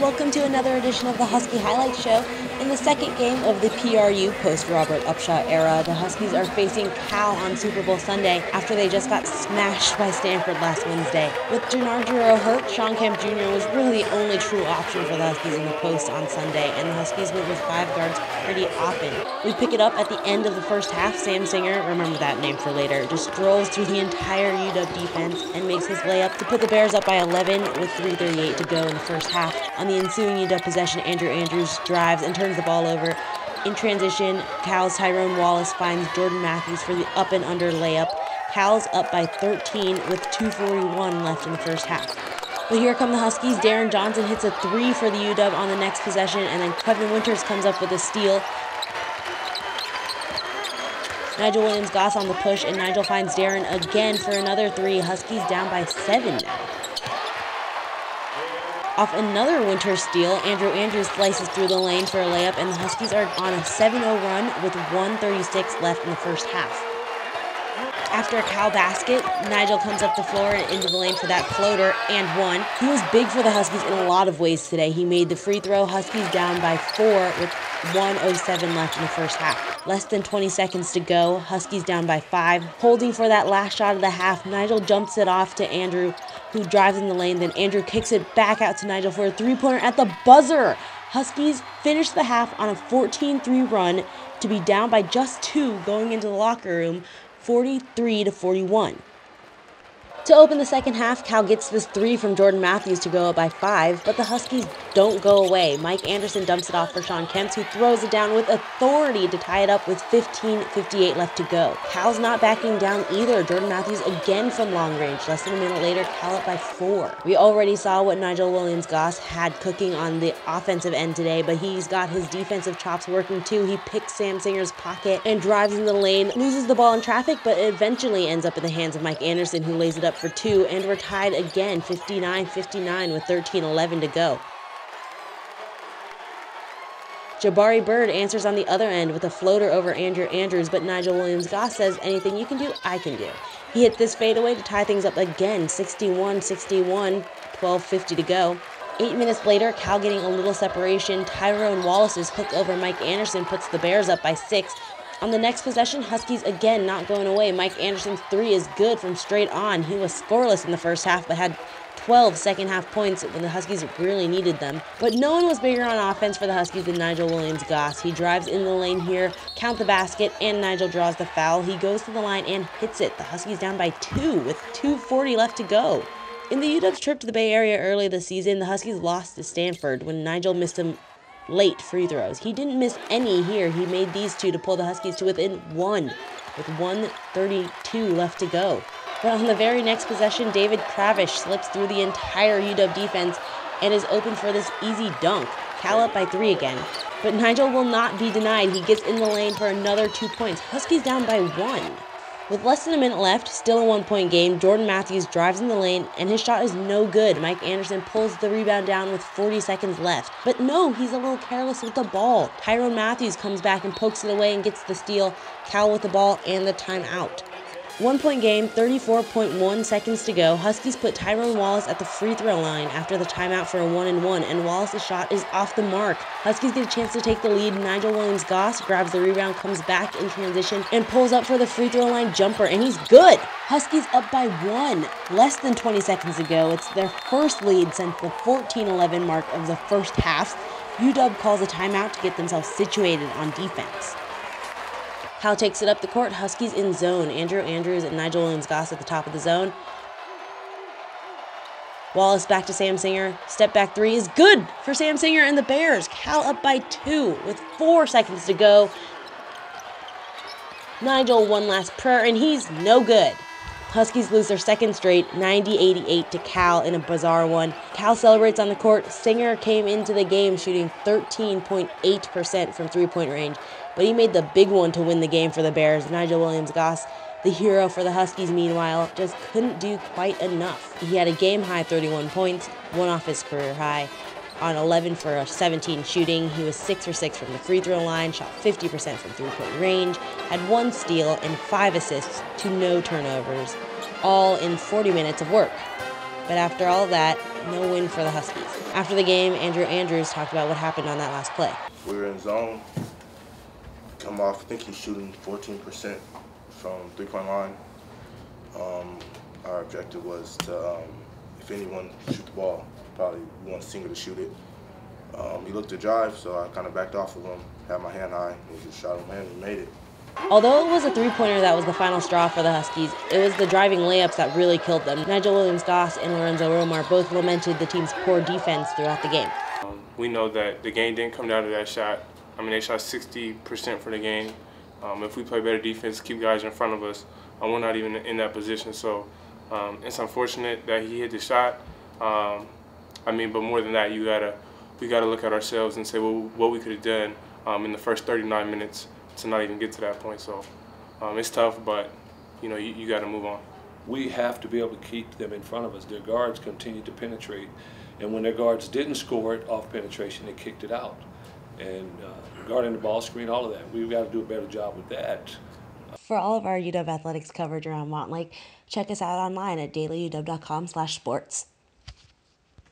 welcome to another edition of the Husky Highlight Show. In the second game of the PRU post-Robert Upshaw era, the Huskies are facing Cal on Super Bowl Sunday after they just got smashed by Stanford last Wednesday. With Jannard Giroux hurt, Shawn Kemp Jr. was really the only true option for the Huskies in the post on Sunday, and the Huskies went with 5 guards pretty often. We pick it up at the end of the first half. Sam Singer, remember that name for later, just strolls through the entire UW defense and makes his layup to put the Bears up by 11 with 3:38 to go in the first half. On the ensuing UW possession, Andrew Andrews drives and turns the ball over. In transition, Cal's Tyrone Wallace finds Jordan Matthews for the up and under layup. Cal's up by 13 with 2:41 left in the first half. But here come the Huskies. Darren Johnson hits a 3 for the UW on the next possession, and then Kevin Winters comes up with a steal. Nigel Williams-Goss on the push, and Nigel finds Darren again for another 3. Huskies down by 7 now. Off another Winters steal, Andrew Andrews slices through the lane for a layup, and the Huskies are on a 7-0 run with 1:36 left in the first half. After a Cal basket, Nigel comes up the floor and into the lane for that floater and one. He was big for the Huskies in a lot of ways today. He made the free throw. Huskies down by 4 with 1:07 left in the first half. Less than 20 seconds to go. Huskies down by 5. Holding for that last shot of the half, Nigel jumps it off to Andrew, who drives in the lane. Then Andrew kicks it back out to Nigel for a three-pointer at the buzzer. Huskies finish the half on a 14-3 run to be down by just 2 going into the locker room, 43-41. To open the second half, Cal gets this 3 from Jordan Matthews to go up by 5, but the Huskies don't go away. Mike Anderson dumps it off for Shawn Kemp, who throws it down with authority to tie it up with 15:58 left to go. Cal's not backing down either. Jordan Matthews again from long range. Less than a minute later, Cal up by 4. We already saw what Nigel Williams-Goss had cooking on the offensive end today, but he's got his defensive chops working too. He picks Sam Singer's pocket and drives in the lane, loses the ball in traffic, but it eventually ends up in the hands of Mike Anderson, who lays it up for 2, and we're tied again, 59-59 with 13:11 to go. Jabari Bird answers on the other end with a floater over Andrew Andrews, but Nigel Williams-Goss says, anything you can do, I can do. He hit this fadeaway to tie things up again, 61-61, 12:50 to go. 8 minutes later, Cal getting a little separation. Tyrone Wallace's hook over Mike Anderson puts the Bears up by 6. On the next possession, Huskies again not going away. Mike Anderson's 3 is good from straight on. He was scoreless in the first half, but had 12 second half points when the Huskies really needed them. But no one was bigger on offense for the Huskies than Nigel Williams-Goss. He drives in the lane here, count the basket, and Nigel draws the foul. He goes to the line and hits it. The Huskies down by 2 with 2:40 left to go. In the UW's trip to the Bay Area early this season, the Huskies lost to Stanford when Nigel missed him late free throws. He didn't miss any here. He made these 2 to pull the Huskies to within 1 with 1:32 left to go. But on the very next possession, David Kravish slips through the entire UW defense and is open for this easy dunk. Cal up by 3 again. But Nigel will not be denied. He gets in the lane for another 2 points. Huskies down by 1. With less than a minute left, still a 1-point game, Jordan Matthews drives in the lane, and his shot is no good. Mike Anderson pulls the rebound down with 40 seconds left. But no, he's a little careless with the ball. Tyrone Matthews comes back and pokes it away and gets the steal. Cal with the ball and the timeout. 1-point game, 34.1 seconds to go. Huskies put Tyrone Wallace at the free throw line after the timeout for a 1-and-1, and Wallace's shot is off the mark. Huskies get a chance to take the lead. Nigel Williams-Goss grabs the rebound, comes back in transition, and pulls up for the free throw line jumper, and he's good! Huskies up by 1. Less than 20 seconds to go. It's their first lead since the 14-11 mark of the first half. UW calls a timeout to get themselves situated on defense. Cal takes it up the court. Huskies in zone. Andrew Andrews and Nigel Williams-Goss at the top of the zone. Wallace back to Sam Singer. Step back 3 is good for Sam Singer and the Bears. Cal up by 2 with 4 seconds to go. Nigel one last prayer, and he's no good. Huskies lose their second straight, 90-88 to Cal in a bizarre one. Cal celebrates on the court. Singer came into the game shooting 13.8% from three-point range, but he made the big one to win the game for the Bears. Nigel Williams-Goss, the hero for the Huskies, meanwhile, just couldn't do quite enough. He had a game-high 31 points, one off his career high. On 11 for 17 shooting, he was 6 for 6 from the free throw line, shot 50% from three-point range, had 1 steal and 5 assists to no turnovers, all in 40 minutes of work. But after all that, no win for the Huskies. After the game, Andrew Andrews talked about what happened on that last play. We were in zone, come off, I think he's shooting 14% from three-point line. Our objective was to, if anyone shoot the ball, probably we want Singer to shoot it. He looked to drive, so I kind of backed off of him, had my hand high, and just shot him and he made it. Although it was a three-pointer that was the final straw for the Huskies, it was the driving layups that really killed them. Nigel Williams-Goss and Lorenzo Romar both lamented the team's poor defense throughout the game. We know that the game didn't come down to that shot. I mean, they shot 60% for the game. If we play better defense, keep guys in front of us, we're not even in that position. So it's unfortunate that he hit the shot. I mean, but more than that, we gotta look at ourselves and say, well, what we could have done in the first 39 minutes to not even get to that point. So it's tough, but you got to move on. We have to be able to keep them in front of us. Their guards continue to penetrate, and when their guards didn't score it off penetration, they kicked it out. And guarding the ball screen, all of that, we've got to do a better job with that. For all of our UW athletics coverage around Montlake, check us out online at dailyuw.com/sports.